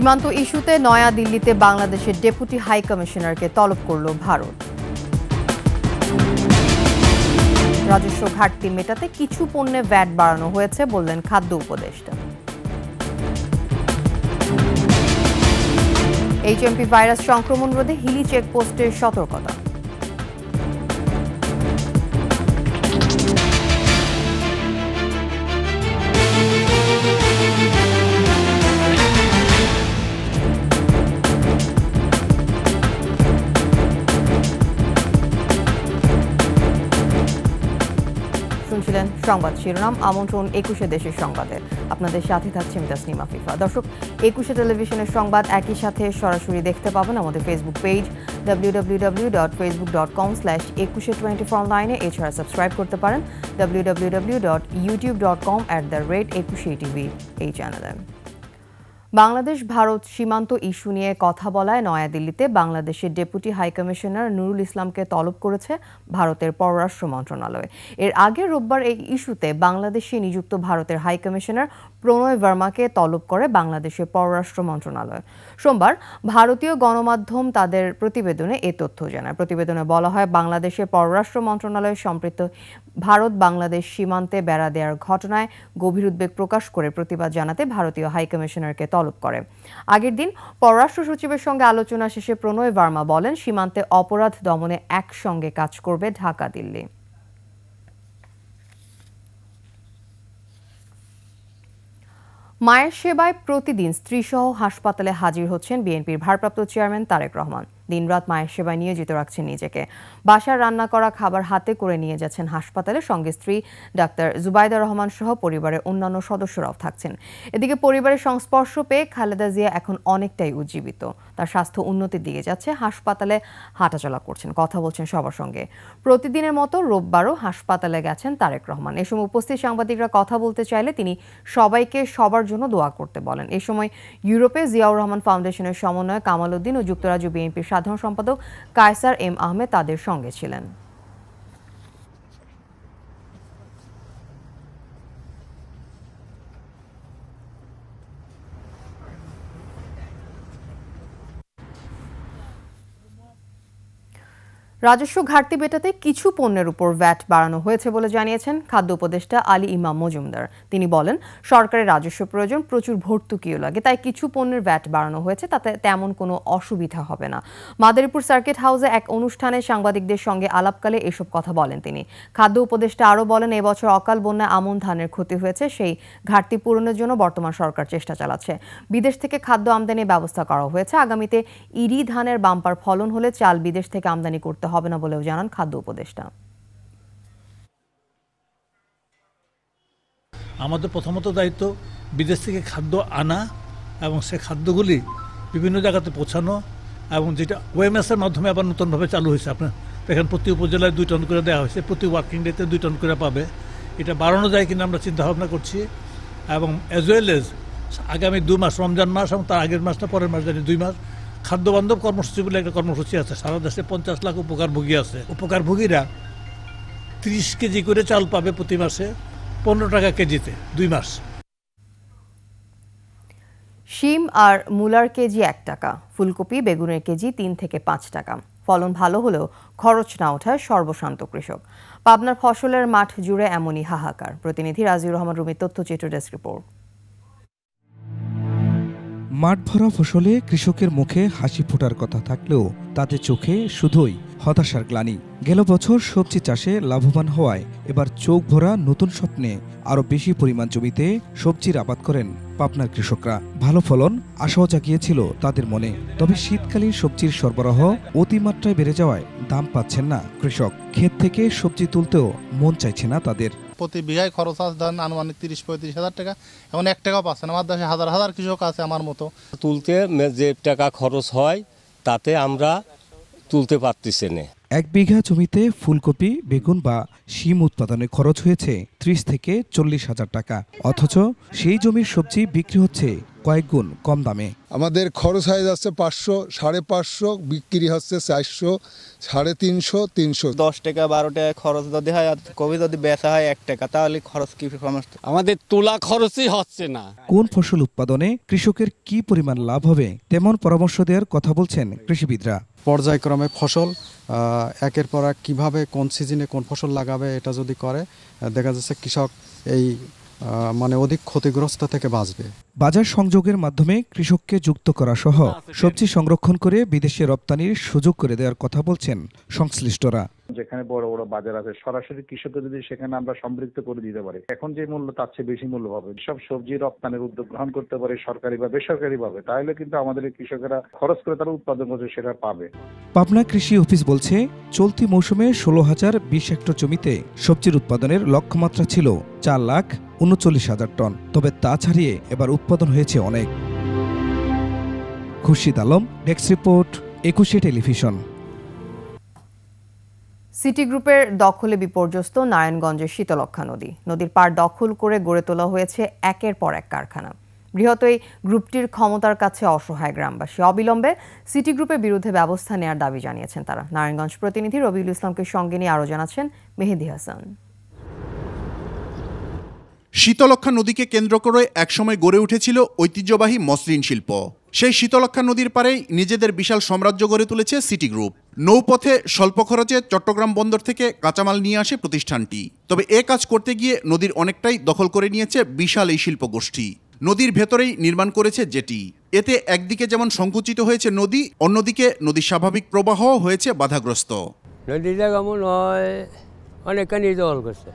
সীমান্ত ইস্যুতে নয়াদিল্লিতে বাংলাদেশের ডেপুটি হাই কমিশনারকে তলব করল ভারত। রাজস্ব ঘাটতি মেটাতে কিছু পণ্যে ভ্যাট বাড়ানো হয়েছে বললেন খাদ্য উপদেষ্টা। এইচএমপি ভাইরাস সংক্রমণ রোধে হিলি চেকপোস্টের সতর্কতা। শুনছিলেন সংবাদ শিরোনাম। আমন্ত্রণ ২১ দেশের সংবাদে। আপনাদের সাথে থাকছে আমি তাসনিম আফিফা। দর্শক, ২১ টেলিভিশনের সংবাদ একই সাথে সরাসরি দেখতে পাবেন আমাদের ফেসবুক পেজ www.facebook.com/2124 অনলাইনে। এছাড়া সাবস্ক্রাইব করতে পারেন www.youtube.com/21TV এই চ্যানেলে। বাংলাদেশ ভারত সীমান্ত ইস্যু নিয়ে কথা বলায় নয়াদিল্লিতে বাংলাদেশের ডেপুটি হাইকমিশনার নুরুল ইসলামকে তলব করেছে ভারতের পররাষ্ট্র মন্ত্রণালয়। এর আগে রোববার এই ইস্যুতে বাংলাদেশে নিযুক্ত ভারতের হাইকমিশনার প্রণয় ভার্মাকে তলব করে বাংলাদেশের পররাষ্ট্র মন্ত্রণালয়। সোমবার ভারতীয় গণমাধ্যম তাদের প্রতিবেদনে এ তথ্য জানায়। প্রতিবেদনে বলা হয়, বাংলাদেশের পররাষ্ট্র মন্ত্রণালয় সম্পৃক্ত ভারত বাংলাদেশ সীমান্তে বেড়া দেওয়ার ঘটনায় গভীর উদ্বেগ প্রকাশ করে প্রতিবাদ জানাতে ভারতীয় হাইকমিশনারকে তলব করে। আগের দিন পররাষ্ট্র সচিবের সঙ্গে আলোচনা শেষে প্রণয় ভার্মা বলেন, সীমান্তে অপরাধ দমনে একসঙ্গে কাজ করবে ঢাকা দিল্লি। মায়ের সেবায় প্রতিদিন স্ত্রীসহ হাসপাতালে হাজির হচ্ছেন বিএনপির ভারপ্রাপ্ত চেয়ারম্যান তারেক রহমান। দিনরাত মায়ের সেবায় নিয়োজিত রাখছেন নিজেকে। বাসার রান্না করা খাবার হাতে করে নিয়ে যাচ্ছেন হাসপাতালে। সঙ্গে স্ত্রী ডাক্তার জুবাইদা রহমান সহ পরিবারের অন্যান্য সদস্যরাও থাকছেন। এদিকে পরিবারের সংস্পর্শ পেয়ে খালেদা জিয়া এখন অনেকটাই উজ্জীবিত। তার স্বাস্থ্য উন্নতির দিকে যাচ্ছে। হাসপাতালে হাঁটাচলা করছেন, কথা বলছেন সবার সঙ্গে। প্রতিদিনের মতো রোববারও হাসপাতালে গেছেন তারেক রহমান। এ সময় উপস্থিত সাংবাদিকরা কথা বলতে চাইলে তিনি সবাইকে সবার জন্য দোয়া করতে বলেন। এ সময় ইউরোপে জিয়াউর রহমান ফাউন্ডেশনের সমন্বয়ক কামাল উদ্দিন ও যুক্তরাজ্য বিএনপির সাধারণ সম্পাদক কায়সার এম আহমেদ তাদের সঙ্গে ছিলেন। রাজস্ব ঘাটতি মেটাতে কিছু পণ্যের উপর ভ্যাট বাড়ানো হয়েছে বলে জানিয়েছেন খাদ্য উপদেষ্টা আলী ইমাম মজুমদার। তিনি বলেন, সরকারের রাজস্ব প্রয়োজন, প্রচুর ভর্তুকিও লাগে, তাই কিছু পণ্যের ভ্যাট বাড়ানো হয়েছে, তাতে তেমন কোনো অসুবিধা হবে না। মাদারীপুর সার্কিট হাউসে এক অনুষ্ঠানে সাংবাদিকদের সঙ্গে আলাপকালে এসব কথা বলেন তিনি। খাদ্য উপদেষ্টা আরও বলেন, এবছর অকাল বন্যায় আমন ধানের ক্ষতি হয়েছে, সেই ঘাটতি পূরণের জন্য বর্তমান সরকার চেষ্টা চালাচ্ছে। বিদেশ থেকে খাদ্য আমদানির ব্যবস্থা করা হয়েছে। আগামীতে ইরি ধানের বাম্পার ফলন হলে চাল বিদেশ থেকে আমদানি করতে হবে না বলেও জানান খাদ্য উপদেষ্টা। আমাদের প্রথমত দায়িত্ব বিদেশ থেকে খাদ্য আনা এবং সে খাদ্যগুলি বিভিন্ন জায়গাতে পৌঁছানো, এবং যেটা ওএমএস-এর মাধ্যমে আবার নতুনভাবে চালু হয়েছে। আপনার এখানে প্রতি উপজেলায় 2 টন করে দেওয়া হয়েছে, প্রতি ওয়ার্কিং ডেতে 2 টন করে পাবে। এটা বাড়ানো যায় কিনা আমরা চিন্তা ভাবনা করছি। এবং অ্যাজ ওয়েল এজ আগামী 2 মাস, রমজান মাস এবং তার আগের মাসটা পরের মাস, জানি 2 মাস খাদ্যবান্ধব কর্মসূচি বলে একটা কর্মসূচি আছে। সারা দেশে 50 লাখ উপকারভোগী আছে। উপকারভোগীরা 30 কেজি করে চাল পাবে প্রতি মাসে, 15 টাকা কেজিতে 2 মাস। শিম আর মূলার কেজি 1 টাকা, ফুলকপি বেগুনের কেজি 3 থেকে 5 টাকা। ফলন ভালো হলেও খরচ না ওঠায় সর্বশান্ত কৃষক। পাবনার ফসলের মাঠ জুড়ে এমনই হাহাকার। প্রতিনিধি রাজিউর রহমান রুমির তথ্যচিত্র ডেস্ক রিপোর্ট। মাঠ ভরা ফসলে কৃষকের মুখে হাসি ফোটার কথা থাকলেও তাতে চোখে শুধুই হতাশার গ্লানি। গেল বছর সবজি চাষে লাভবান হওয়ায় এবার চোখ ভরা নতুন স্বপ্নে আরও বেশি পরিমাণ জমিতে সবজির আবাদ করেন পাবনার কৃষকরা। ভালো ফলন আশাও জাগিয়েছিল তাদের মনে। তবে শীতকালীন সবজির সরবরাহ অতিমাত্রায় বেড়ে যাওয়ায় দাম পাচ্ছেন না কৃষক। ক্ষেত থেকে সবজি তুলতেও মন চাইছে না তাদের। প্রতি বিঘায় খরচ আছে ধরেন আনুমানিক 30-35 হাজার টাকা, এখন 1 টাকাও পাচ্ছে না। আমার দেশে হাজার হাজার কৃষক আছে আমার মতো। তুলতে যে টাকা খরচ হয় তাতে আমরা তুলতে পারতেছি না। 1 বিঘা জমিতে ফুলকপি, বেগুন বা শিম উৎপাদনে খরচ হয়েছে 30 থেকে 40 হাজার টাকা। অথচ সেই জমির সবজি বিক্রি হচ্ছে কয়েক গুণ কম দামে। আমাদের খরচ হয়ে যাচ্ছে 500, 550, বিক্রি হচ্ছে 400, 350, 300। 10 টাকা 12 টাকা খরচ যদি হয় আর কবি যদি বেচা হয় 1 টাকা, তাহলে খরচ কি সমস্যা? আমাদের তোলা খরচই হচ্ছে না। কোন ফসল উৎপাদনে কৃষকের কি পরিমাণ লাভ হবে তেমন পরামর্শ দেওয়ার কথা বলছেন কৃষিবিদরা। পর্যায়ক্রমে ফসল একের পর এক কীভাবে কোন সিজনে কোন ফসল লাগাবে এটা যদি করে দেখা যাচ্ছে কৃষক এই অধিক ক্ষতিগ্রস্ত থেকে বাঁচবে। বাজার সংযোগের মাধ্যমে কৃষককে যুক্ত করা সহ সবজি সংরক্ষণ করে বিদেশে রপ্তানির সুযোগ করে দেওয়ার কথা বলছেন সংশ্লিষ্টরা। যেখানে বড় বড় বাজার আছে সরাসরি কৃষককে যদি সেখানে আমরা সম্পৃক্ত করে দিতে পারি, এখন যে মূল্য তার চেয়ে বেশি মূল্য পাবে। সব সবজি রপ্তানির উদ্যোগ গ্রহণ করতে পারে সরকারি বা বেসরকারি ভাবে, তাহলে কিন্তু আমাদের কৃষকেরা খরচ করে তারা উৎপাদন করছে সেটা পাবে। পাবনা কৃষি অফিস বলছে চলতি মৌসুমে 16,020 হেক্টর জমিতে সবজির উৎপাদনের লক্ষ্যমাত্রা ছিল 4,39,000 টন, তবে তা ছাড়িয়ে এবার উৎপাদন হয়েছে অনেক। Khurshid Alam, desk report, 21 television. City গ্রুপের দখলে বিপর্যস্ত নারায়ণগঞ্জের শীতলক্ষ্যা নদী। নদীর পাড় দখল করে গড়ে তোলা হয়েছে একের পর এক কারখানা। বৃহৎ এই গ্রুপটির ক্ষমতার কাছে অসহায় গ্রামবাসী। অবিলম্বে সিটি গ্রুপের বিরুদ্ধে ব্যবস্থা নেওয়ার দাবি জানিয়েছেন তারা। নারায়ণগঞ্জ প্রতিনিধি রবিউল ইসলামকে সঙ্গে নিয়ে আরও জানাচ্ছেন মেহেদি হাসান। শীতলক্ষ্যা নদীকে কেন্দ্র করে একসময় গড়ে উঠেছিল ঐতিহ্যবাহী মসলিন শিল্প। সেই শীতলক্ষ্যা নদীর পাড়েই নিজেদের বিশাল সাম্রাজ্য গড়ে তুলেছে সিটি গ্রুপ। নৌপথে স্বল্প খরচে চট্টগ্রাম বন্দর থেকে কাঁচামাল নিয়ে আসে প্রতিষ্ঠানটি। তবে এ কাজ করতে গিয়ে নদীর অনেকটাই দখল করে নিয়েছে বিশাল এই শিল্পগোষ্ঠী। নদীর ভেতরেই নির্মাণ করেছে জেটি। এতে একদিকে যেমন সংকুচিত হয়েছে নদী, অন্যদিকে নদীর স্বাভাবিক প্রবাহ হয়েছে বাধাগ্রস্ত। নদীটা কেমন হয় অনেকখানি দখল করছে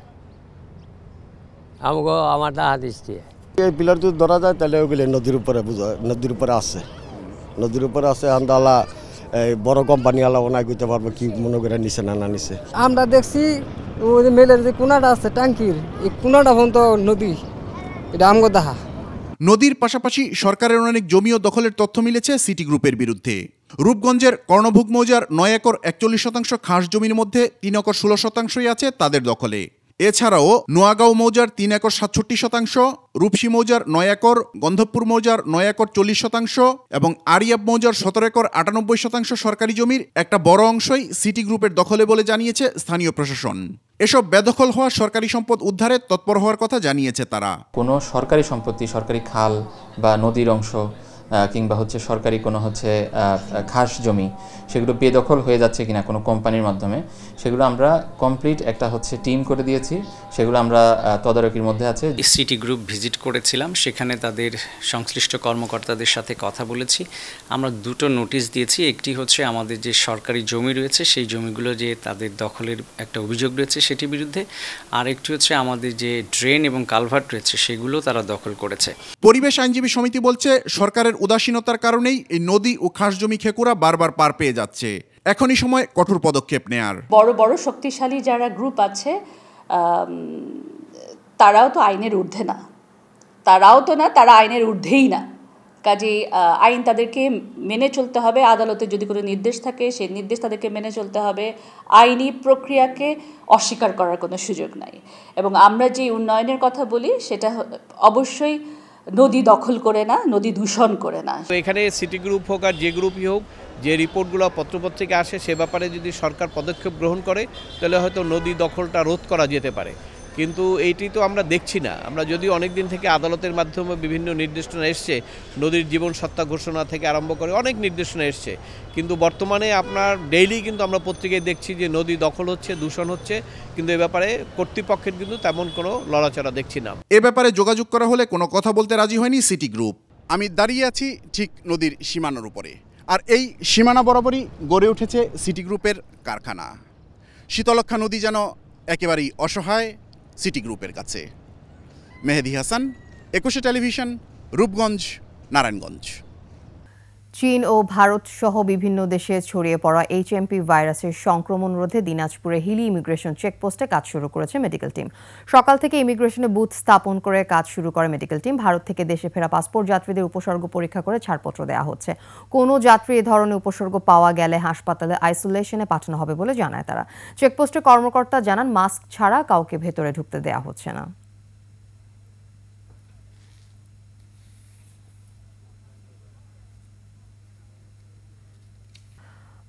আমাকে, আমার হাত দিচ্ছে। এই পিলার যদি ধরা যায় তাহলে ওগুলো নদীর উপরে নদীর উপরে আছে আন্দালা এই বড় কোম্পানি আলা ওনায় করতে পারবো কি মনে করে নিছে না নিছে। আমরা দেখছি ওই মেলের যে কোনাটা আছে ট্যাঙ্কির, এই কোনাটা পর্যন্ত নদী, এটা আমগো দেখা। নদীর পাশাপাশি সরকারের অনেক জমিও দখলের তথ্য মিলেছে সিটি গ্রুপের বিরুদ্ধে। রূপগঞ্জের কর্ণভোগ মৌজার 9 একর 41% খাস জমির মধ্যে 3 একর 16% আছে তাদের দখলে। এছাড়াও নোয়াগাঁও মৌজার 3 একর 67%, রূপসী মৌজার 9 একর, গন্ধবপুর মৌজার 9 একর 40% এবং আরিয়াব মৌজার 17 একর 98% সরকারি জমির একটা বড় অংশই সিটি গ্রুপের দখলে বলে জানিয়েছে স্থানীয় প্রশাসন। এসব বেদখল হওয়া সরকারি সম্পদ উদ্ধারে তৎপর হওয়ার কথা জানিয়েছে তারা। কোনো সরকারি সম্পত্তি, সরকারি খাল বা নদীর অংশ কিংবা সরকারি কোনো খাস জমি, সেগুলো বেদখল হয়ে যাচ্ছে কিনা কোনো কোম্পানির মাধ্যমে, সেগুলো আমরা কমপ্লিট একটা টিম করে দিয়েছি, সেগুলো আমরা তদারকির মধ্যে আছে। সিটি গ্রুপ ভিজিট করেছিলাম, সেখানে তাদের সংশ্লিষ্ট কর্মকর্তাদের সাথে কথা বলেছি। আমরা 2টো নোটিশ দিয়েছি। একটি আমাদের যে সরকারি জমি রয়েছে সেই জমিগুলো যে তাদের দখলের একটা অভিযোগ রয়েছে সেটির বিরুদ্ধে, আর একটি আমাদের যে ড্রেন এবং কালভার্ট রয়েছে সেগুলো তারা দখল করেছে। পরিবেশ আইনজীবী সমিতি বলছে সরকারের উদাসীনতার কারণেই এই নদী ও খাস জমি খেকুরা বারবার পার পেয়ে যাচ্ছে। এখনই সময় কঠোর পদক্ষেপ নেয়ার। বড় বড় শক্তিশালী যারা গ্রুপ আছে তারাও তো আইনের ঊর্ধ্বে না, তারা আইনের ঊর্ধ্বেই না। কাজেই আইন তাদেরকে মেনে চলতে হবে। আদালতে যদি কোনো নির্দেশ থাকে সেই নির্দেশ তাদেরকে মেনে চলতে হবে। আইনি প্রক্রিয়াকে অস্বীকার করার কোনো সুযোগ নাই। এবং আমরা যে উন্নয়নের কথা বলি সেটা অবশ্যই নদী দখল করে না, নদী দূষণ করে না। তো এখানে সিটি গ্রুপ হোক আর যে গ্রুপই হোক, যে রিপোর্টগুলো পত্রপত্রিকা আসে সে ব্যাপারে যদি সরকার পদক্ষেপ গ্রহণ করে তাহলে হয়তো নদী দখলটা রোধ করা যেতে পারে। কিন্তু এইটি তো আমরা দেখছি না। আমরা যদিও অনেক দিন থেকে আদালতের মাধ্যমে বিভিন্ন নির্দেশনা এসছে, নদীর জীবন সত্তা ঘোষণা থেকে আরম্ভ করে অনেক নির্দেশনা এসছে, কিন্তু বর্তমানে আপনার ডেইলি কিন্তু আমরা পত্রিকায় দেখছি যে নদী দখল হচ্ছে, দূষণ হচ্ছে, কিন্তু এ ব্যাপারে কর্তৃপক্ষের কিন্তু তেমন কোনো লড়াচড়া দেখছি না। এ ব্যাপারে যোগাযোগ করা হলে কোনো কথা বলতে রাজি হয়নি সিটি গ্রুপ। আমি দাঁড়িয়ে আছি ঠিক নদীর সীমানার উপরে, আর এই সীমানা বরাবরই গড়ে উঠেছে সিটি গ্রুপের কারখানা। শীতলক্ষ্যা নদী যেন একেবারেই অসহায় সিটি গ্রুপের কাছে। মেহেদি হাসান, 21 টেলিভিশন, রূপগঞ্জ, নারায়ণগঞ্জ। চীন ও ভারত সহ বিভিন্ন দেশে ছড়িয়ে পড়া HMP ভাইরাসের সংক্রমণ রোধে দিনাজপুরে হিলি ইমিগ্রেশন চেকপোস্টে কাজ শুরু করেছে মেডিকেল টিম। সকাল থেকে ইমিগ্রেশনে বুথ স্থাপন করে কাজ শুরু করে মেডিকেল টিম। ভারত থেকে দেশে ফেরা পাসপোর্ট যাত্রীদের উপসর্গ পরীক্ষা করে ছাড়পত্র দেওয়া হচ্ছে। কোনো যাত্রী এ ধরনের উপসর্গ পাওয়া গেলে হাসপাতালে আইসোলেশনে পাঠানো হবে বলে জানায় তারা। চেকপোস্টের কর্মকর্তা জানান মাস্ক ছাড়া কাউকে ভেতরে ঢুকতে দেওয়া হচ্ছে না।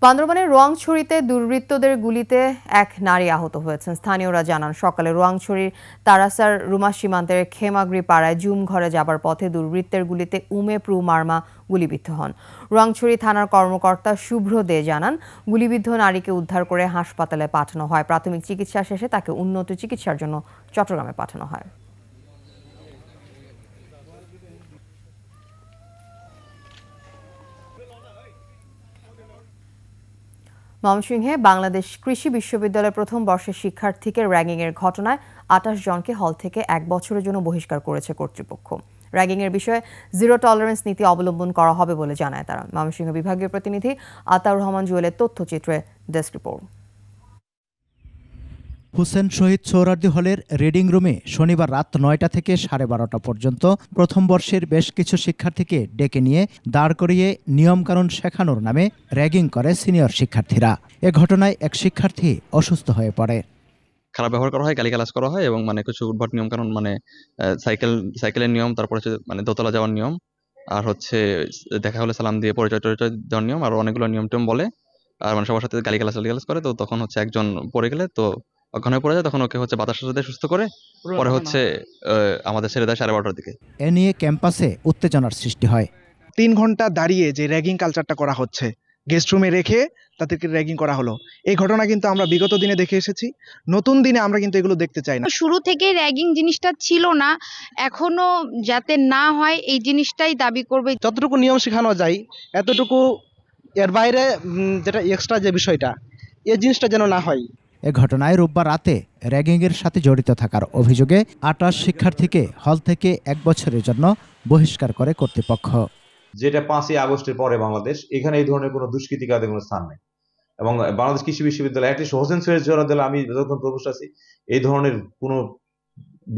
বান্দরবানের রোয়াংছড়িতে দুর্বৃত্তদের গুলিতে এক নারী আহত হয়েছেন। স্থানীয়রা জানান, সকালে রোয়াংছড়ির তারাসার রুমা সীমান্তের খেমাগরি পাড়ায় জুম ঘরে যাবার পথে দুর্বৃত্তের গুলিতে উমে প্রু মার্মা গুলিবিদ্ধ হন। রোয়াংছড়ি থানার কর্মকর্তা শুভ্র দে জানান, গুলিবিদ্ধ নারীকে উদ্ধার করে হাসপাতালে পাঠানো হয়। প্রাথমিক চিকিৎসা শেষে তাকে উন্নত চিকিৎসার জন্য চট্টগ্রামে পাঠানো হয়। ময়মনসিংহে বাংলাদেশ কৃষি বিশ্ববিদ্যালয়ের প্রথম বর্ষের শিক্ষার্থীকে র্যাগিংয়ের ঘটনায় ২৮ জনকে হল থেকে ১ বছরের জন্য বহিষ্কার করেছে কর্তৃপক্ষ। র্যাগিংয়ের বিষয়ে জিরো টলারেন্স নীতি অবলম্বন করা হবে বলে জানায় তারা। ময়মনসিংহ বিভাগীয় প্রতিনিধি আতাউর রহমান জুয়েলের তথ্যচিত্রে ডেস্ক রিপোর্ট। হুসেন শহীদ সোহরাওয়ার্দী হলের রিডিং রুমে শনিবার রাত ৯টা থেকে ১২:৩০ পর্যন্ত প্রথম বর্ষের বেশ কিছু শিক্ষার্থীকে ডেকে নিয়ে দাঁড় করিয়ে নিয়মকানুন শেখানোর নামে র্যাগিং করে সিনিয়র শিক্ষার্থীরা। এ ঘটনায় এক শিক্ষার্থী অসুস্থ হয়ে পড়ে। খারাপ ব্যবহার করা হয়, গালিগালাজ করা হয় এবং কিছু উদ্ভট নিয়মকানুন, সাইকেলের নিয়ম, তারপর হচ্ছে দোতলা যাওয়ার নিয়ম, আর হচ্ছে দেখা হলে সালাম দিয়ে পরিচয় দেওয়ার নিয়ম, আর অনেকগুলো নিয়ম টিয়ম বলে, আর সবার সাথে গালিগালাজ করে। তো তখন হচ্ছে একজন পড়ে গেলে তো অজ্ঞান হয়ে পড়ে যায়, তখন ওকে হচ্ছে বাতাসের সাথে সুস্থ করে পরে হচ্ছে আমাদের ছেড়ে দেয় 12:30টার দিকে। এ নিয়ে ক্যাম্পাসে উত্তেজনার সৃষ্টি হয়। 3 ঘন্টা দাঁড়িয়ে যে র্যাগিং কালচারটা করা হচ্ছে, গেস্ট রুমে রেখে তাদেরকে র্যাগিং করা হলো, এই ঘটনা কিন্তু আমরা বিগত দিনে দেখে এসেছি। নতুন দিনে আমরা কিন্তু এগুলো দেখতে চাই না। শুরু থেকে র্যাগিং জিনিসটা ছিল না, এখনো যাতে না হয় এই জিনিসটাই দাবি করবে। যতটুকু নিয়ম শেখানো যায় এতটুকু, এর বাইরে যেটা এক্সট্রা যে বিষয়টা, এই জিনিসটা যেন না হয়। এ ঘটনায় রোববার রাতে র্যাগিংয়ের সাথে জড়িত থাকার অভিযোগে ২৮ শিক্ষার্থীকে হল থেকে ১ বছরের জন্য বহিষ্কার করে কর্তৃপক্ষ। যেটা 5ই আগস্টের পরে বাংলাদেশ, এখানে এই ধরনের কোনো দুষ্কৃতিকারদের কোনো স্থান নেই। এবং বাংলাদেশ কৃষি বিশ্ববিদ্যালয় অ্যাটলিস্ট হোসেন সৈয়দ সোহরাওয়ার্দী, আমি যতক্ষণ প্রবেশ আছি, এই ধরনের কোনো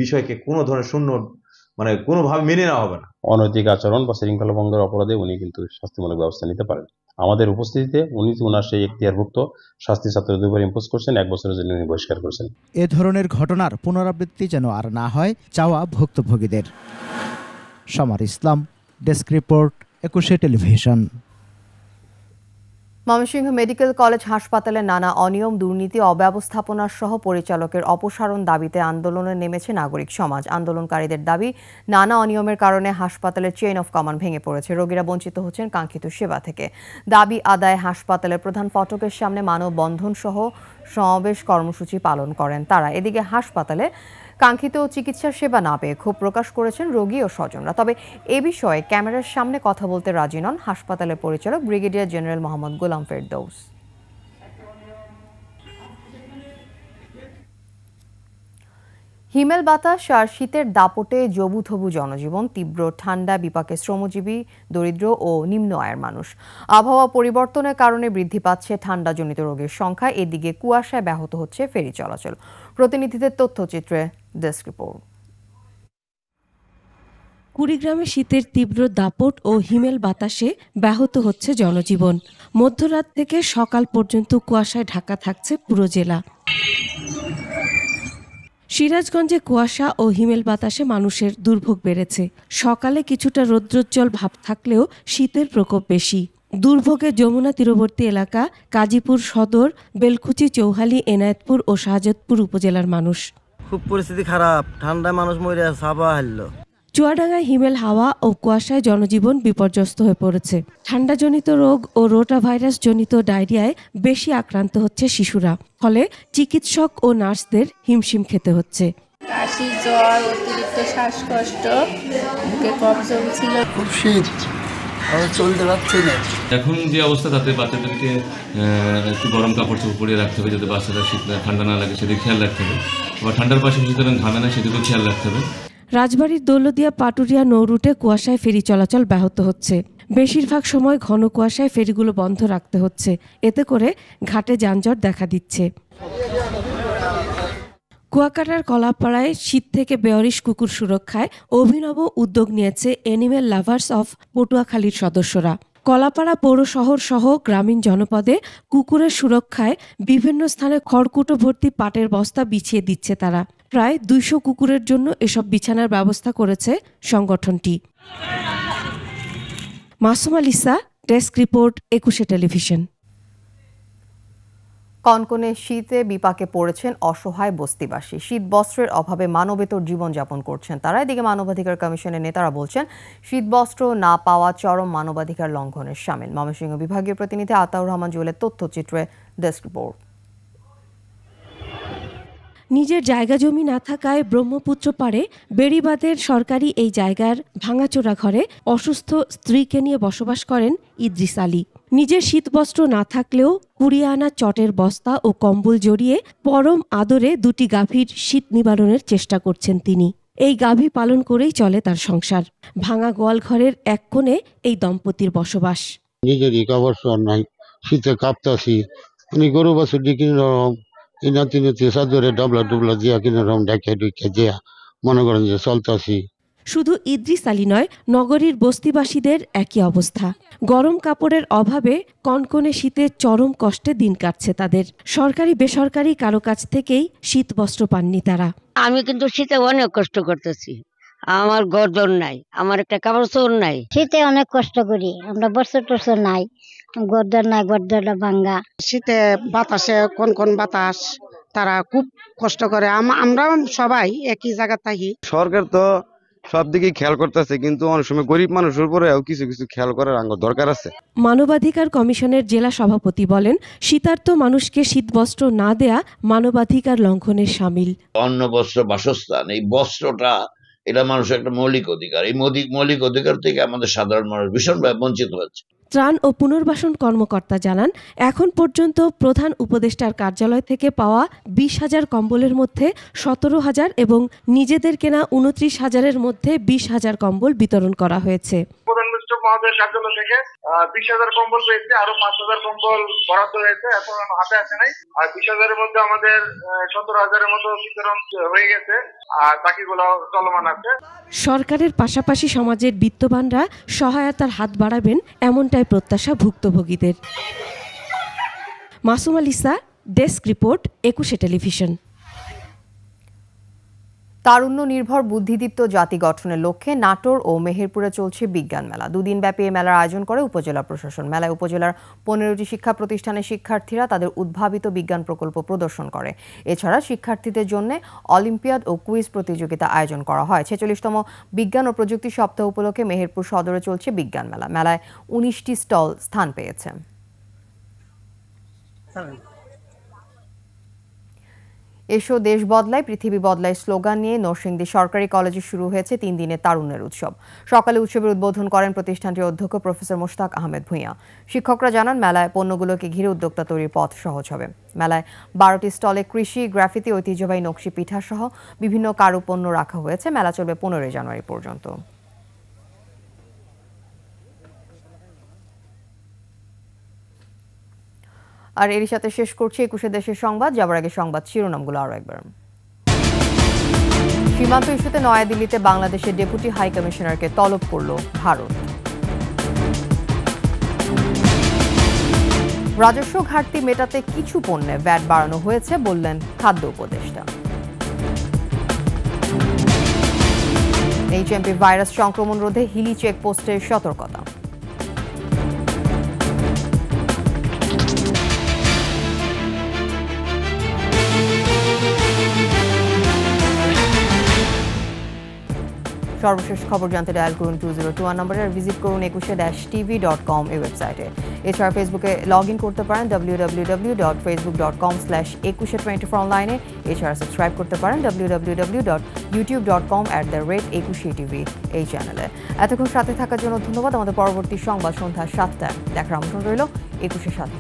বিষয়কে কোনো ধরনের কোনোভাবে মেনে নেওয়া হবে না। অনৈতিক আচরণ বা শৃঙ্খলা ভঙ্গের অপরাধে উনি কিন্তু শাস্তিমূলক ব্যবস্থা নিতে পারেন। আমাদের উপস্থিতিতে উনি ওনার সেই এখতিয়ারভুক্ত শাস্তি ছাত্রদের উপর ইম্পোজ করছেন, 1 বছরের জন্য উনি বহিষ্কার করেছেন। এ ধরনের ঘটনার পুনরাবৃত্তি যেন আর না হয় চাওয়া ভুক্তভোগীদের। Samar Islam, desk report, 21 television. Mymensingh medical college হাসপাতালে নানা অনিয়ম, দুর্নীতি, অব্যবস্থাপনার সহ পরিচালকের অপসারণ দাবিতে আন্দোলনে নেমেছে নাগরিক সমাজ। আন্দোলনকারীদের দাবি, নানা অনিয়মের কারণে হাসপাতালের চেইন অফ কমান্ড ভেঙে পড়েছে, রোগীরা বঞ্চিত হচ্ছেন কাঙ্ক্ষিত সেবা থেকে। দাবি আদায় হাসপাতালের প্রধান ফটকের সামনে মানববন্ধন সহ সমাবেশ কর্মসূচি পালন করেন তারা। এদিকে হাসপাতালে কাঙ্ক্ষিত চিকিৎসা সেবা না পেয়ে ক্ষোভ প্রকাশ করেছেন রোগী ও স্বজনরা। তবে এ বিষয়ে ক্যামেরার সামনে কথা বলতে রাজি নন হাসপাতালের পরিচালক ব্রিগেডিয়ার জেনারেল মোহাম্মদ গোলাম ফেরদৌস। হিমেল বাতাস আর শীতের দাপটে জবুথবু জনজীবন, তীব্র ঠান্ডা বিপাকে শ্রমজীবী, দরিদ্র ও নিম্ন আয়ের মানুষ। আবহাওয়া পরিবর্তনের কারণে বৃদ্ধি পাচ্ছে ঠান্ডাজনিত রোগের সংখ্যা। এদিকে কুয়াশায় ব্যাহত হচ্ছে ফেরি চলাচল। প্রতিনিধিদের তথ্যচিত্রে ডেস্ক রিপোর্ট। কুড়িগ্রামে শীতের তীব্র দাপট ও হিমেল বাতাসে ব্যাহত হচ্ছে জনজীবন। মধ্যরাত থেকে সকাল পর্যন্ত কুয়াশায় ঢাকা থাকছে পুরো জেলা। সিরাজগঞ্জে কুয়াশা ও হিমেল বাতাসে মানুষের দুর্ভোগ বেড়েছে। সকালে কিছুটা রৌদ্রোজ্জ্বল ভাব থাকলেও শীতের প্রকোপ বেশি। দুর্ভোগে যমুনা তীরবর্তী এলাকা, কাজীপুর সদর, বেলকুচি, চৌহালি, এনায়েতপুর ও শাহজাদপুর উপজেলার মানুষ। খুব পরিস্থিতি খারাপ, ঠান্ডায় মানুষ মরে সাবা হারলো। চুয়াডাঙ্গায় হিমেল হাওয়া ও কুয়াশায় জনজীবন বিপর্যস্ত হয়ে পড়েছে। ঠান্ডাজনিত রোগ ও রোটা ভাইরাস জনিত ডায়রিয়ায় বেশি আক্রান্ত হচ্ছে শিশুরা। ফলে চিকিৎসক ও নার্সদের হিমশিম খেতে হচ্ছে। কাশি, জ্বর, অতিরিক্ত শ্বাসকষ্ট, বুকে কফ জমছিল। খুব শীত, চলতে পারছি না। এখন যে অবস্থা, তাতে বাচ্চাদেরকে একটু গরম কাপড় চোপড় পরিয়ে রাখতে হবে, যাতে বাচ্চারা শীত ঠান্ডা না লাগে সেদিকে খেয়াল রাখতে হবে। আবার ঠান্ডার পাশাপাশি যেন ঘামে না সেদিকেও খেয়াল রাখতে হবে। রাজবাড়ীর দৌলতদিয়া পাটুরিয়া নৌ রুটে কুয়াশায় ফেরি চলাচল ব্যাহত হচ্ছে। বেশিরভাগ সময় ঘন কুয়াশায় ফেরিগুলো বন্ধ রাখতে হচ্ছে। এতে করে ঘাটে যানজট দেখা দিচ্ছে। কুয়াকাটার কলাপাড়ায় শীত থেকে বেয়ারিশ কুকুর সুরক্ষায় অভিনব উদ্যোগ নিয়েছে অ্যানিমেল লাভার্স অফ পটুয়াখালীর সদস্যরা। কলাপাড়া পৌর শহর সহ গ্রামীণ জনপদে কুকুরের সুরক্ষায় বিভিন্ন স্থানে খড়কুটো ভর্তি পাটের বস্তা বিছিয়ে দিচ্ছে তারা। প্রায় 200 কুকুরের জন্য এসব বিছানার ব্যবস্থা করেছে সংগঠনটি। Masum আলিসা, desk report, 21 television. কনকনে শীতে বিপাকে পড়েছেন অসহায় বস্তিবাসী। শীত বস্ত্রের অভাবে মানবেতর জীবনযাপন করছেন তারা। এদিকে মানবাধিকার কমিশনের নেতারা বলছেন শীত বস্ত্র না পাওয়া চরম মানবাধিকার লঙ্ঘনের শামিল। ময়মনসিংহ বিভাগীয় প্রতিনিধি আতাউর রহমান জুয়েলের তথ্যচিত্রে ডেস্ক রিপোর্ট। নিজের জায়গা জমি না থাকায় ব্রহ্মপুত্র পাড়ে বেড়িবাঁধের সরকারি এই জায়গার ভাঙাচোরা ঘরে অসুস্থ স্ত্রীকে নিয়ে বসবাস করেন ইদ্রিস আলী। নিজের শীতবস্ত্র না থাকলেও কুড়িয়ে আনা চটের বস্তা ও কম্বল জড়িয়ে পরম আদরে দুটি গাভীর শীত নিবারণের চেষ্টা করছেন তিনি। এই গাভী পালন করেই চলে তার সংসার। ভাঙা গোয়ালঘরের এক কোণে এই দম্পতির বসবাস। নিজেরই কাপড় নাই, শীতে কাঁপতাছি। গরু বাছুর দিকে নাতি চাদরে ডাবলা ডুবলা দিয়া কিরকম ডাকে ডুকে দিয়া মনে করেন যে চলতাছি। শুধু ইদ্রিস আলী নয়, নগরীর বস্তিবাসীদের একই অবস্থা। গরম কাপড়ের অভাবে কনকনে শীতে চরম কষ্টে দিন কাটছে তাদের। সরকারি বেসরকারি কারো কাছ থেকেই শীত বস্ত্র পাননি তারা। আমি কিন্তু শীতে অনেক কষ্ট করতেছি, আমার গর্জন নাই, আমার একটা কাপড় চোর নাই। শীতে অনেক কষ্ট করি, আমরা বস্ত্র টস্ত্র নাই, গর্দন নাই, গর্দনটা ভাঙ্গা। শীতে বাতাসে কোন বাতাস, তারা খুব কষ্ট করে। আমরা সবাই একই জায়গা থাকি। সরকার তো সব দিকে খেয়াল করতেছে, কিন্তু অনেক সময় গরিব মানুষের উপরে কিছু কিছু খেয়াল করার দরকার আছে। মানবাধিকার কমিশনের জেলা সভাপতি বলেন, শীতার্ত মানুষকে শীতবস্ত্র না দেয়া মানবাধিকার লঙ্ঘনের শামিল। অন্ন বস্ত্র বাসস্থান, এই বস্ত্রটা এটা মানুষের একটা মৌলিক অধিকার। এই মৌলিক অধিকার থেকে আমাদের সাধারণ মানুষ ভীষণভাবে বঞ্চিত হচ্ছে। ত্রাণ ও পুনর্বাসন কর্মকর্তা জানান, এখন পর্যন্ত প্রধান উপদেষ্টার কার্যালয় থেকে পাওয়া 20,000 কম্বলের মধ্যে 17,000 এবং নিজেদের কেনা 29,000-এর মধ্যে 20,000 কম্বল বিতরণ করা হয়েছে। মহোদয়ের কার্যালয় থেকে 20,000 কম্বল পেয়েছে, আরো 5,000 কম্বল বরাদ্দ হয়েছে, এখন হাতে আসে নাই। আর 20,000-এর মধ্যে আমাদের 17,000-এর মতো বিতরণ হয়ে গেছে, আর বাকিগুলো চলমান আছে। সরকারের পাশাপাশি সমাজের বিত্তবানরা সহায়তার হাত বাড়াবেন, এমনটাই প্রত্যাশা ভুক্তভোগীদের। Masum আলিসা, desk report, 21 television. তারুণ্য নির্ভর বুদ্ধিদীপ্ত জাতি গঠনের লক্ষ্যে নাটোর ও মেহেরপুরে চলছে বিজ্ঞান মেলা। দুদিনব্যাপী এই মেলার আয়োজন করে উপজেলা প্রশাসন। মেলায় উপজেলার 15টি শিক্ষা প্রতিষ্ঠানের শিক্ষার্থীরা তাদের উদ্ভাবিত বিজ্ঞান প্রকল্প প্রদর্শন করে। এছাড়া শিক্ষার্থীদের জন্য অলিম্পিয়াড ও কুইজ প্রতিযোগিতা আয়োজন করা হয়। 46তম বিজ্ঞান ও প্রযুক্তি সপ্তাহ উপলক্ষে মেহেরপুর সদরে চলছে বিজ্ঞান মেলা। মেলায় 19টি স্টল স্থান পেয়েছে। এসো দেশ বদলায় পৃথিবী বদলায় স্লোগান নিয়ে নরসিংদী সরকারি কলেজে শুরু হয়েছে 3 দিনের তারুণ্যের উৎসব। সকালে উৎসবের উদ্বোধন করেন প্রতিষ্ঠানটির অধ্যক্ষ প্রফেসর মোশতাক আহমেদ ভূঁইয়া। শিক্ষকরা জানান, মেলায় পণ্যগুলোকে ঘিরে উদ্যোক্তা তৈরির পথ সহজ হবে। মেলায় 12টি স্টলে কৃষি, গ্রাফিতি, ঐতিহ্যবাহী নকশি পিঠা সহ বিভিন্ন কারুপণ্য রাখা হয়েছে। মেলা চলবে 15 জানুয়ারি পর্যন্ত। আর এরই সাথে শেষ করছি 21 দেশের সংবাদ। যাবার আগে সংবাদ শিরোনামগুলো আরো একবার। সীমান্ত ইস্যুতে নয়াদিল্লিতে বাংলাদেশের ডেপুটি হাই কমিশনারকে তলব করল ভারত। রাজস্ব ঘাটতি মেটাতে কিছু পণ্যে ভ্যাট বাড়ানো হয়েছে বললেন খাদ্য উপদেষ্টা। HMP ভাইরাস সংক্রমণ রোধে হিলি চেকপোস্টের সতর্কতা। সর্বশেষ খবর জানতে ডায়াল করুন 2021 নম্বরে, আর ভিজিট করুন 21-tv.com এই ওয়েবসাইটে। এছাড়া ফেসবুকে লগ ইন করতে পারেন www.facebook.com/2124 অনলাইনে। এছাড়া সাবস্ক্রাইব করতে পারেন www.youtube.com/21tv এই চ্যানেলে। এতক্ষণ সাথে থাকার জন্য ধন্যবাদ। আমাদের পরবর্তী সংবাদ সন্ধ্যা 7টায় দেখার আমন্ত্রণ রইল। 21-এর সাথে।